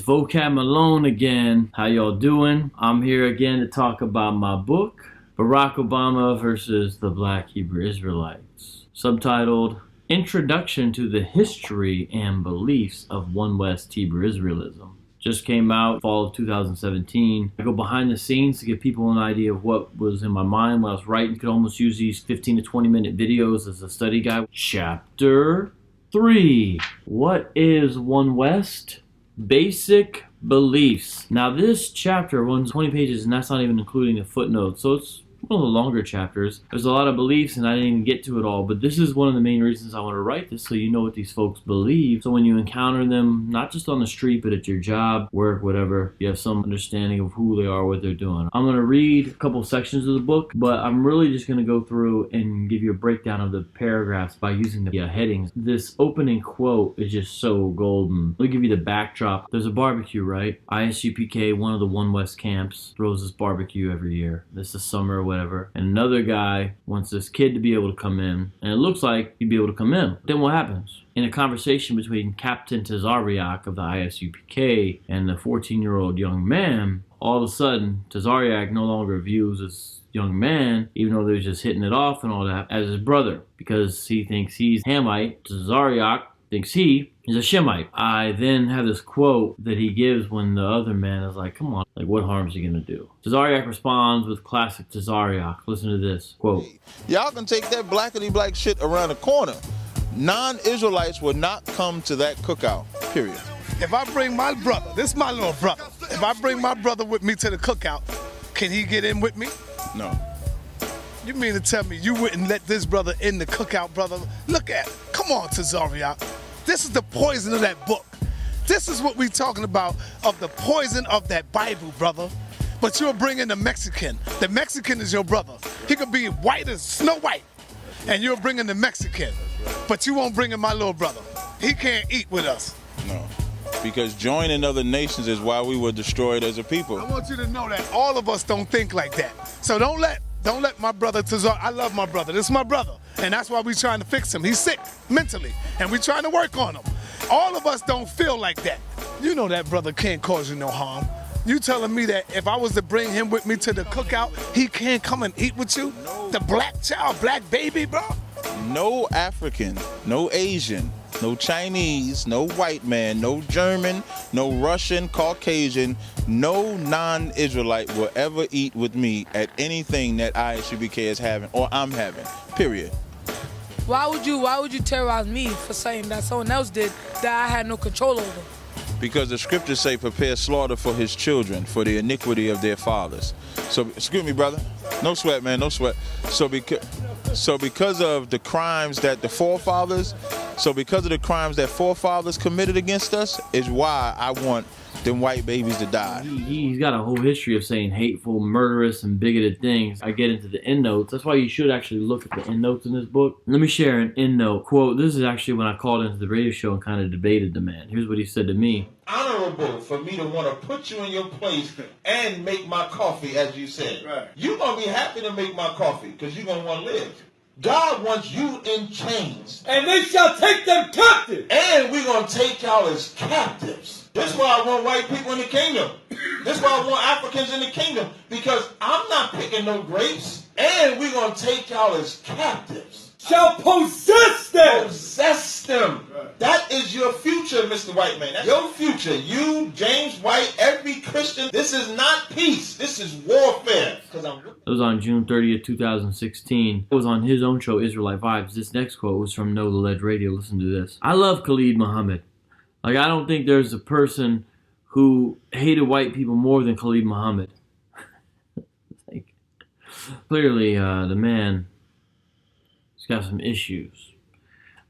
VOCAB Malone again. How y'all doing? I'm here again to talk about my book, Barack Obama versus the Black Hebrew Israelites, subtitled Introduction to the History and Beliefs of One West Hebrew Israelism. Just came out fall of 2017. I go behind the scenes to give people an idea of what was in my mind when I was writing. You could almost use these 15 to 20 minute videos as a study guide. Chapter 3. What is One West? Basic beliefs. Now this chapter runs 20 pages and that's not even including the footnotes. So it's one of the longer chapters. There's a lot of beliefs and I didn't even get to it all, but this is one of the main reasons I want to write this, so you know what these folks believe. So when you encounter them, not just on the street, but at your job, work, whatever, you have some understanding of who they are, what they're doing. I'm going to read a couple sections of the book, but I'm really just going to go through and give you a breakdown of the paragraphs by using the headings. This opening quote is just so golden. Let me give you the backdrop. There's a barbecue, right? ISUPK, one of the One West camps, throws this barbecue every year. This is summer, whatever. And another guy wants this kid to be able to come in, and it looks like he'd be able to come in. Then what happens? In a conversation between Captain Tazariak of the ISUPK and the 14-year-old young man, all of a sudden Tazariak no longer views this young man, even though they're just hitting it off and all that, as his brother, because he thinks he's Hamite. Tazariak thinks he is a Shemite. I then have this quote that he gives when the other man is like, come on, like what harm is he gonna do? Tazariak responds with classic Tazariak. Listen to this quote. Y'all can take that blackity-black shit around the corner. Non-Israelites will not come to that cookout, period. If I bring my brother, this is my little brother, if I bring my brother with me to the cookout, can he get in with me? No. You mean to tell me you wouldn't let this brother in the cookout, brother? Look at it. Come on, Tazariak. This is the poison of that book. This is what we're talking about, of the poison of that Bible, brother. But you're bringing the Mexican. The Mexican is your brother. He could be white as Snow White, and you're bringing the Mexican. But you won't bring in my little brother. He can't eat with us. No. Because joining other nations is why we were destroyed as a people. I want you to know that all of us don't think like that. So don't let my brother Tazar. I love my brother. This is my brother. And that's why we're trying to fix him. He's sick mentally, and we're trying to work on him. All of us don't feel like that. You know that brother can't cause you no harm. You telling me that if I was to bring him with me to the cookout, he can't come and eat with you? No. The black child, black baby, bro? No African, no Asian, no Chinese, no white man, no German, no Russian, Caucasian, no non-Israelite will ever eat with me at anything that ISUBK is having or I'm having, period. Why would you terrorize me for something that someone else did that I had no control over? Because the scriptures say prepare slaughter for his children, for the iniquity of their fathers. So, excuse me, brother. No sweat, man, no sweat. So because of the crimes that the forefathers committed against us is why I want them white babies to die. He's got a whole history of saying hateful, murderous, and bigoted things. I get into the endnotes. That's why you should actually look at the endnotes in this book. Let me share an endnote quote. This is actually when I called into the radio show and kind of debated the man. Here's what he said to me. Honorable for me to want to put you in your place and make my coffee, as you said. Right. You're going to be happy to make my coffee because you're going to want to live. God wants you in chains. And they shall take them captive. And we're going to take y'all as captives. This is why I want white people in the kingdom. This is why I want Africans in the kingdom. Because I'm not picking no grapes. And we're going to take y'all as captives. Shall possess them. Possess them. Right. That is your future, Mr. White Man. That's your future. You, James White, every Christian. This is not peace. This is warfare. It was on June 30th, 2016. It was on his own show, Israelite Vibes. This next quote was from No Ledge Radio. Listen to this. I love Khalid Muhammad. Like, I don't think there's a person who hated white people more than Khalid Muhammad. Like, clearly, the man has got some issues.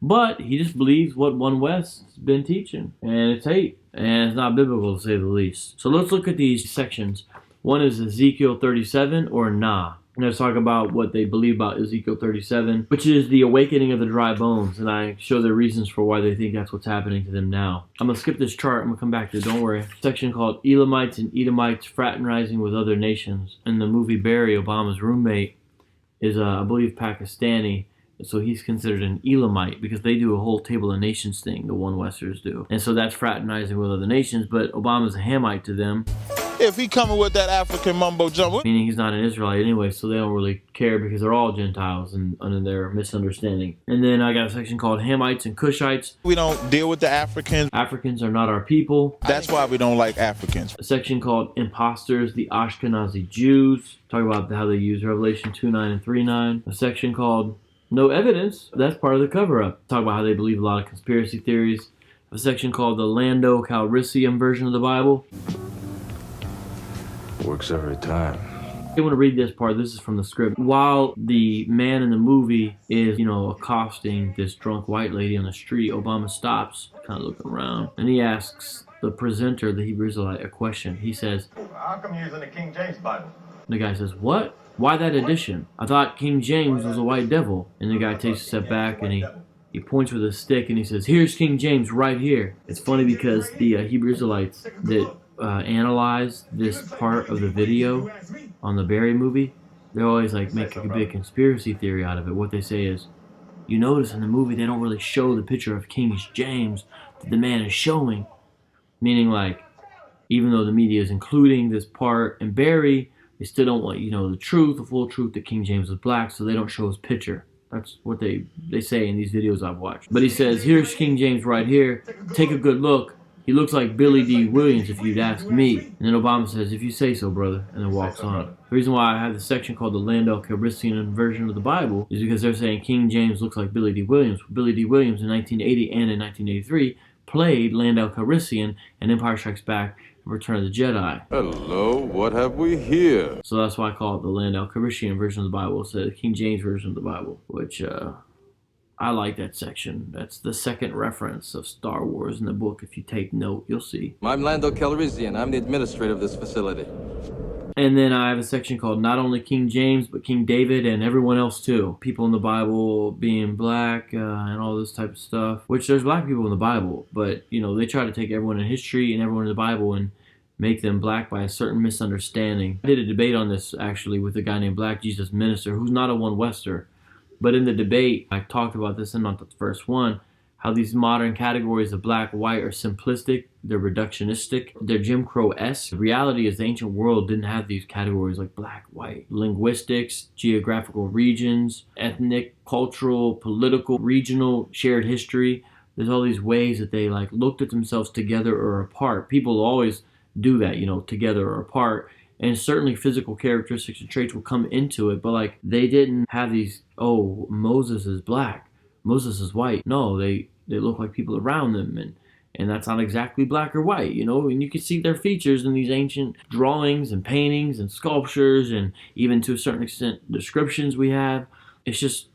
But he just believes what One West has been teaching. And it's hate. And it's not biblical, to say the least. So let's look at these sections. One is Ezekiel 37, or Nah. Let's talk about what they believe about Ezekiel 37, which is the awakening of the dry bones. And I show their reasons for why they think that's what's happening to them now. I'm going to skip this chart. I'm going to come back to it. Don't worry. Section called Elamites and Edomites Fraternizing with Other Nations. In the movie Barry, Obama's roommate is, I believe, Pakistani. So he's considered an Elamite because they do a whole Table of Nations thing, the One Westers do. And so that's fraternizing with other nations, but Obama's a Hamite to them. If he coming with that African mumbo jumbo, Meaning he's not an Israelite anyway, so they don't really care because they're all Gentiles and under their misunderstanding. And then I got a section called Hamites and Cushites. we don't deal with the Africans. Africans are not our people. That's why we don't like Africans. A section called Imposters, the Ashkenazi Jews. Talk about how they use Revelation 2:9 and 3:9. A section called No Evidence. That's part of the cover-up. Talk about how they believe a lot of conspiracy theories. A section called the Lando Calrissian version of the Bible. Works every time. I want to read this part. This is from the script. While the man in the movie is, accosting this drunk white lady on the street, Obama stops, kind of looking around, and he asks the presenter, the Hebrew Israelite, a question. He says, How come you're using the King James Bible? the guy says, what? Why that edition? I thought King James was a white devil. And the guy takes a step back and he points with a stick and he says, here's King James right here. It's funny because the Hebrew Israelites that analyze this part of the video on the Barry movie, they always make a big conspiracy theory out of it. What they say is, you notice in the movie they don't really show the picture of King James that the man is showing. Meaning even though the media is including this part in Barry, they still don't want the truth, the full truth that King James was black, so they don't show his picture. That's what they say in these videos I've watched. But he says, here's King James right here. Take a good look. He looks like Billy D. Williams if you'd ask me. And then Obama says, if you say so, brother, and then walks on. The reason why I have this section called the Lando Calrissian version of the Bible is because they're saying King James looks like Billy D. Williams. Billy D. Williams in 1980 and in 1983 played Lando Calrissian in Empire Strikes Back and Return of the Jedi. Hello, what have we here? So that's why I call it the Lando Calrissian version of the Bible instead of the King James version of the Bible, which I like that section. That's the second reference of Star Wars in the book. If you take note, you'll see. I'm Lando Calrissian. I'm the administrator of this facility. And then I have a section called not only King James, but King David and everyone else too. People in the Bible being black and all this type of stuff. Which there's black people in the Bible, but they try to take everyone in history and everyone in the Bible and make them black by a certain misunderstanding. I did a debate on this actually with a guy named Black Jesus Minister, who's not a one-Wester. But in the debate, I talked about this, and not the first one, how these modern categories of black, white are simplistic, they're reductionistic, they're Jim Crow-esque. The reality is the ancient world didn't have these categories like black, white. Linguistics, geographical regions, ethnic, cultural, political, regional, shared history. There's all these ways that they looked at themselves together or apart. People always do that, together or apart. And certainly physical characteristics and traits will come into it, but they didn't have these, oh, Moses is black, Moses is white. No, they look like people around them, and that's not exactly black or white, and you can see their features in these ancient drawings and paintings and sculptures and even to a certain extent descriptions we have. It's just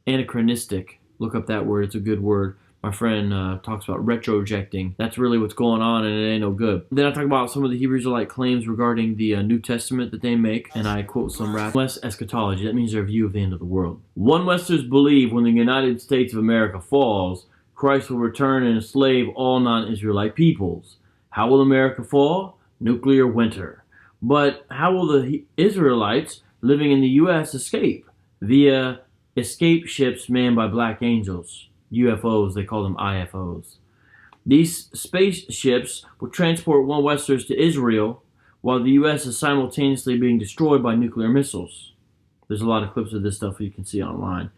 anachronistic. Look up that word, it's a good word. My friend talks about retrojecting. That's really what's going on, and it ain't no good. Then I talk about some of the Hebrew Israelite claims regarding the New Testament that they make, and I quote some rap. West Eschatology, that means their view of the end of the world. One Westers believe when the United States of America falls, Christ will return and enslave all non-Israelite peoples. How will America fall? Nuclear winter. But how will the Israelites living in the U.S. escape? Via escape ships manned by black angels. UFOs, they call them IFOs. These spaceships will transport one Westers to Israel while the U.S. is simultaneously being destroyed by nuclear missiles. There's a lot of clips of this stuff you can see online.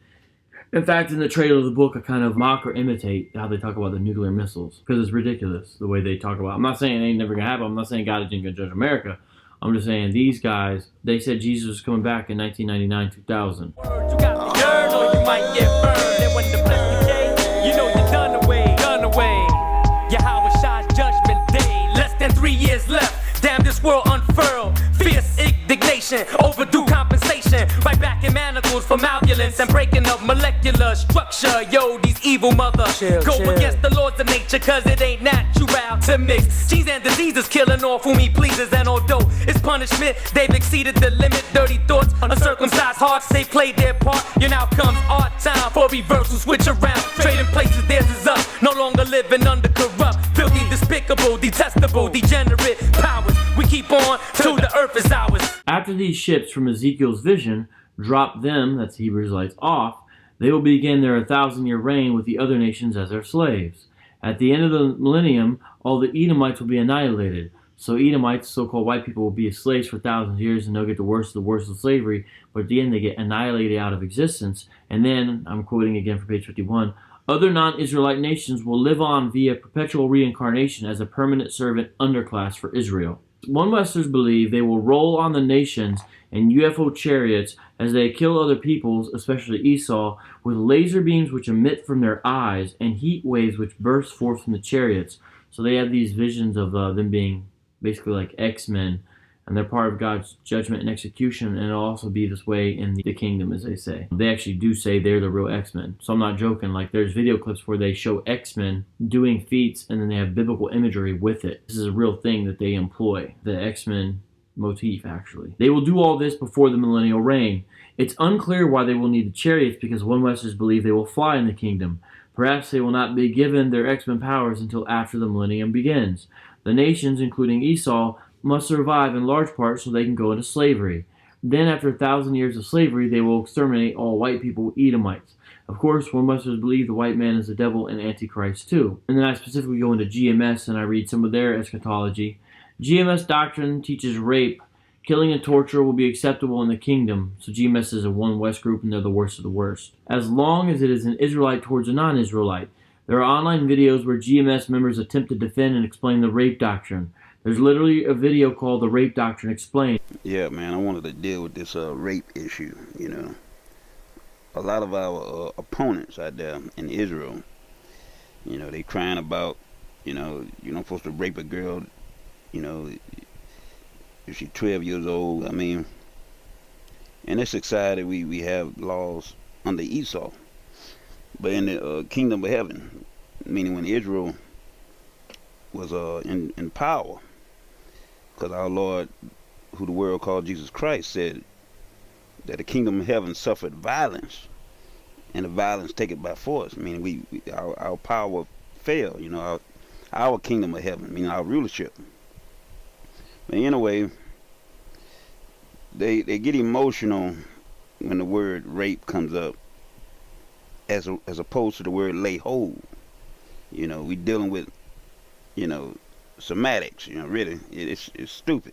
In fact, in the trailer of the book, I kind of mock or imitate how they talk about the nuclear missiles because it's ridiculous the way they talk about it. I'm not saying it ain't never going to happen. I'm not saying God isn't going to judge America. I'm just saying these guys, they said Jesus was coming back in 1999, 2000. You got the girl, or you might get burned. And when the blessed decay, you know you're done away. Yahweh Shah's judgment day. Less than 3 years left. Damn, this world unfurled. Fierce indignation, overdue compensation. Right back in manacles for malvolence and breaking up molecular structure. Yo, these evil mothers go against the laws of nature, cause it ain't natural to mix genes and diseases, killing off whom he pleases. And although it's punishment, they've exceeded the limit. Dirty thoughts, uncircumcised hearts, they played their part. You now comes our time for reversal, switch around. Trading places, theirs is us. No longer living under corrupt, filthy, despicable, detestable, degenerate powers. We keep on till the earth is ours. After these ships from Ezekiel's vision drop them, that's the Hebrew Israelites, off, They will begin their 1,000-year reign with the other nations as their slaves. At the end of the millennium, all the Edomites will be annihilated. So Edomites, so-called white people, will be slaves for thousands of years, and they'll get the worst of slavery. But at the end, they get annihilated out of existence. And then, I'm quoting again from page 51, other non-Israelite nations will live on via perpetual reincarnation as a permanent servant underclass for Israel. One Westers believe they will roll on the nations in UFO chariots as they kill other peoples, especially Esau, with laser beams which emit from their eyes and heat waves which burst forth from the chariots. So they have these visions of them being basically like X-Men, and they're part of God's judgment and execution, and it'll also be this way in the kingdom, as they say. They actually do say they're the real X-Men, so I'm not joking. Like, there's video clips where they show X-Men doing feats, and then they have biblical imagery with it. This is a real thing that they employ, the X-Men motif, actually. They will do all this before the millennial reign. It's unclear why they will need the chariots, because one Westers believe they will fly in the kingdom. Perhaps they will not be given their X-Men powers until after the millennium begins. The nations, including Esau, must survive in large part so they can go into slavery. Then, after 1,000 years of slavery, they will exterminate all white people, Edomites. Of course, one must believe the white man is the devil and Antichrist too. And then I specifically go into GMS and I read some of their eschatology. GMS doctrine teaches rape. Killing and torture will be acceptable in the kingdom. So GMS is a One West group, and they're the worst of the worst. As long as it is an Israelite towards a non-Israelite. There are online videos where GMS members attempt to defend and explain the rape doctrine. There's literally a video called The Rape Doctrine Explained. Yeah, man, I wanted to deal with this rape issue, you know. A lot of our opponents out there in Israel, you know, they crying about, you know, you're not supposed to rape a girl, you know, if she's 12 years old. I mean, in this society, we have laws under Esau. But in the kingdom of heaven, meaning when Israel was in power, because our Lord, who the world called Jesus Christ, said that the kingdom of heaven suffered violence, and the violence take it by force. Meaning our power fell, you know, our kingdom of heaven, meaning our rulership. But anyway, they get emotional when the word rape comes up, as opposed to the word lay hold. You know, we dealing with, you know, semantics. You know, really, it's stupid.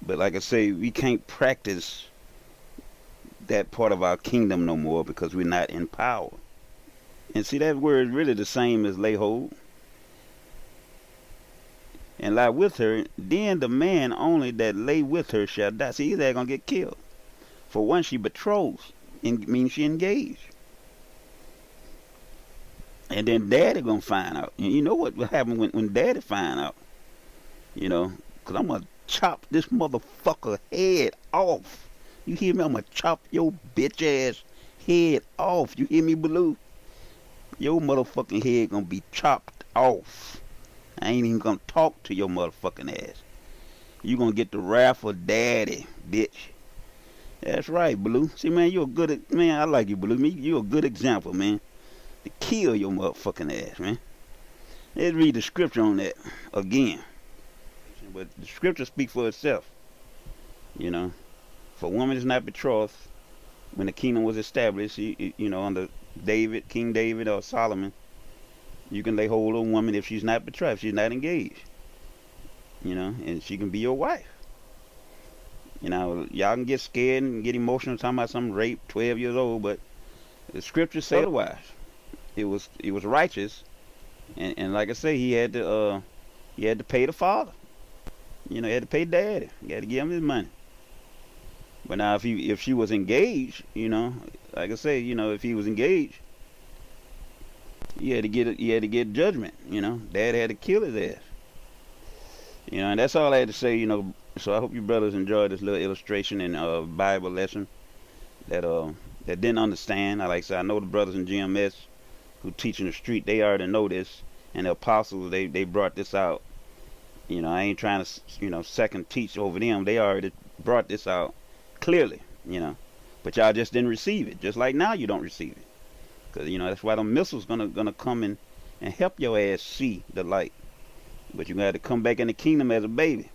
But like I say, we can't practice that part of our kingdom no more because we're not in power. And see, that word is really the same as lay hold. And lie with her, then the man only that lay with her shall die. See, he's gonna get killed. For one, she betroths, means she engaged. And then daddy gonna find out. And you know what will happen when daddy find out? You know, because I'm gonna chop this motherfucker head off. You hear me? I'm gonna chop your bitch ass head off. You hear me, Baloo? Your motherfucking head gonna be chopped off. I ain't even gonna talk to your motherfucking ass. You gonna get the wrath of daddy, bitch. That's right, Baloo. See, man, you're a good, man, I like you, Baloo. You're a good example, man. To kill your motherfucking ass, man. Let's read the scripture on that again. But the scripture speaks for itself. You know, for a woman is not betrothed when the kingdom was established, you know, under David, King David or Solomon. You can lay hold of a woman if she's not betrothed, she's not engaged. You know, and she can be your wife. You know, y'all can get scared and get emotional talking about some rape, 12 years old, but the scriptures say otherwise. It was righteous, and like I say, he had to pay the father. You know, he had to pay daddy. He had to give him his money. But now, if she was engaged, you know, like I say, you know, if he was engaged, he had to get judgment. You know, dad had to kill his ass. You know, and that's all I had to say. You know, so I hope you brothers enjoyed this little illustration and Bible lesson that didn't understand. Like I said, I know the brothers in GMS who teach in the street, they already know this, and the apostles they brought this out. You know, I ain't trying to, you know, second teach over them. They already brought this out clearly, you know, but y'all just didn't receive it. Just like now you don't receive it, because you know that's why the missiles gonna come in and help your ass see the light. But you're gonna have to come back in the kingdom as a baby.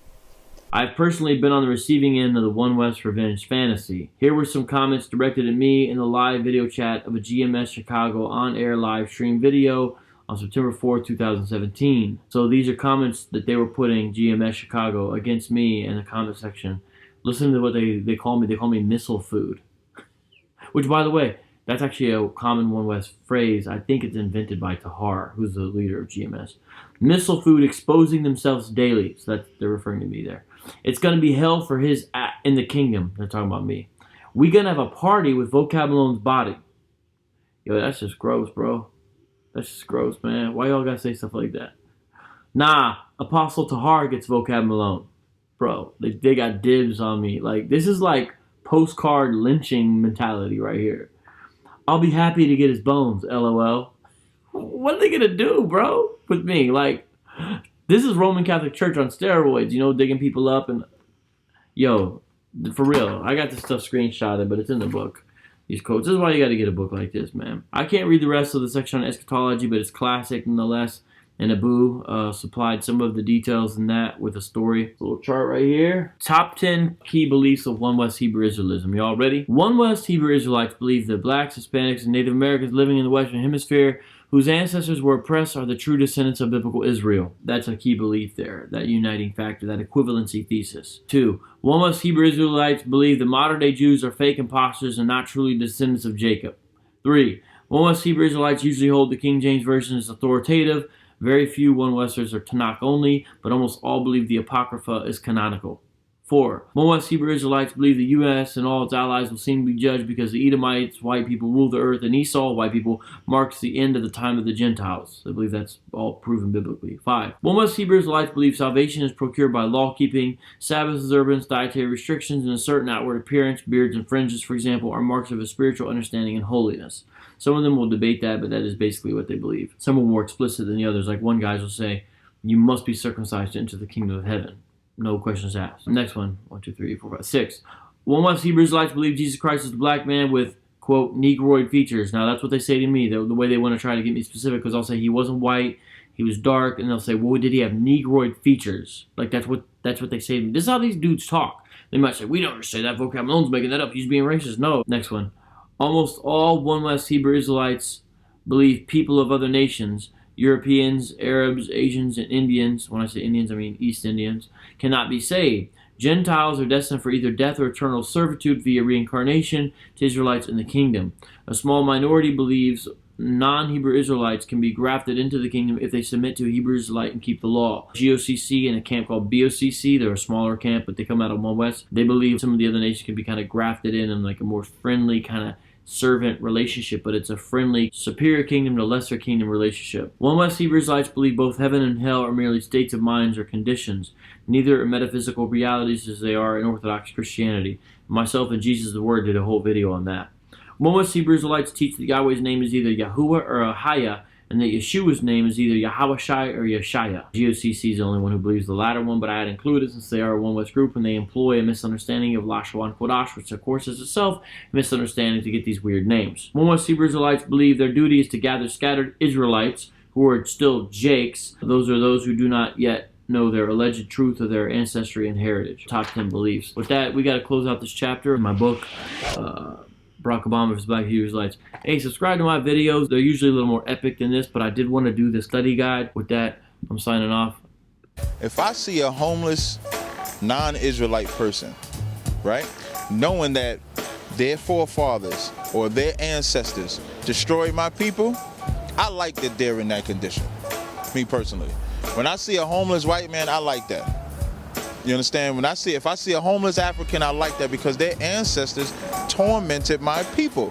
I've personally been on the receiving end of the One West revenge fantasy. Here were some comments directed at me in the live video chat of a GMS Chicago on-air live stream video on September 4th, 2017. So these are comments that they were putting GMS Chicago against me in the comment section. Listen to what they call me. They call me missile food. Which, by the way, that's actually a common One West phrase. I think it's invented by Tahar, who's the leader of GMS. Missile food exposing themselves daily. So they're referring to me there. It's going to be hell for his in the kingdom. They're talking about me. We're going to have a party with VOCAB Malone's body. Yo, that's just gross, bro. That's just gross, man. Why y'all got to say stuff like that? Nah, Apostle Tahar gets VOCAB Malone. Bro, they got dibs on me. Like, this is like postcard lynching mentality right here. I'll be happy to get his bones, LOL. What are they going to do, bro, with me? Like, this is Roman Catholic Church on steroids, you know, digging people up. And yo, for real, I got this stuff screenshotted, but it's in the book. These quotes. This is why you got to get a book like this, man. I can't read the rest of the section on eschatology, but it's classic nonetheless. And Abu supplied some of the details in that with a story. A little chart right here. Top 10 key beliefs of One West Hebrew Israelism. Y'all ready? One West Hebrew Israelites believe that blacks, Hispanics, and Native Americans living in the Western Hemisphere whose ancestors were oppressed are the true descendants of biblical Israel. That's a key belief there, that uniting factor, that equivalency thesis. 2. One West Hebrew Israelites believe that modern-day Jews are fake imposters and not truly descendants of Jacob. 3. One West Hebrew Israelites usually hold the King James Version as authoritative. Very few One Westers are Tanakh only, but almost all believe the Apocrypha is canonical. 4. One West Hebrew Israelites believe the U.S. and all its allies will soon be judged because the Edomites, white people, rule the earth, and Esau, white people, marks the end of the time of the Gentiles. I believe that's all proven biblically. 5. One West Hebrew Israelites believe salvation is procured by law-keeping, Sabbath observance, dietary restrictions, and a certain outward appearance. Beards and fringes, for example, are marks of a spiritual understanding and holiness. Some of them will debate that, but that is basically what they believe. Some are more explicit than the others. Like one guy will say, you must be circumcised to enter the kingdom of heaven. No questions asked. Next one. 1, 2, 3, 4, 5, 6. One West Hebrew Israelites believe Jesus Christ is the black man with, quote, Negroid features. Now, that's what they say to me. The way they want to try to get me specific, because I'll say he wasn't white, he was dark, and they'll say, well, did he have Negroid features? Like, that's what they say to me. This is how these dudes talk. They might say, we don't say that. VOCAB Malone's making that up. He's being racist. No. Next one. Almost all One West Hebrew Israelites believe people of other nations, Europeans, Arabs, Asians, and Indians, when I say Indians, I mean East Indians, cannot be saved. Gentiles are destined for either death or eternal servitude via reincarnation to Israelites in the kingdom. A small minority believes non-Hebrew Israelites can be grafted into the kingdom if they submit to a Hebrew Israelite and keep the law. GOCC and a camp called BOCC, they're a smaller camp, but they come out of One West. They believe some of the other nations can be kind of grafted in like a more friendly kind of servant relationship, but it's a friendly superior kingdom to lesser kingdom relationship. One West Hebrew Israelites believe both heaven and hell are merely states of minds or conditions. Neither are metaphysical realities as they are in Orthodox Christianity. Myself and Jesus the Word did a whole video on that. One West Hebrew Israelites teach that Yahweh's name is either Yahuwah or Ahaya, and that Yeshua's name is either Yahawashai or Yeshaya. GOCC is the only one who believes the latter one, but I had included since they are a One West group and they employ a misunderstanding of Lashawan Kodash, which of course is itself a misunderstanding to get these weird names. One West Hebrew Israelites believe their duty is to gather scattered Israelites who are still Jakes. Those are those who do not yet know their alleged truth of their ancestry and heritage. Top 10 beliefs. With that, we got to close out this chapter in my book, Barack Obama vs. Black Hebrew Israelites. Hey, subscribe to my videos. They're usually a little more epic than this, but I did want to do the study guide. With that, I'm signing off. If I see a homeless, non-Israelite person, right, knowing that their forefathers or their ancestors destroyed my people, I like that they're in that condition, me personally. When I see a homeless white man, I like that. You understand? If I see a homeless African, I like that because their ancestors tormented my people.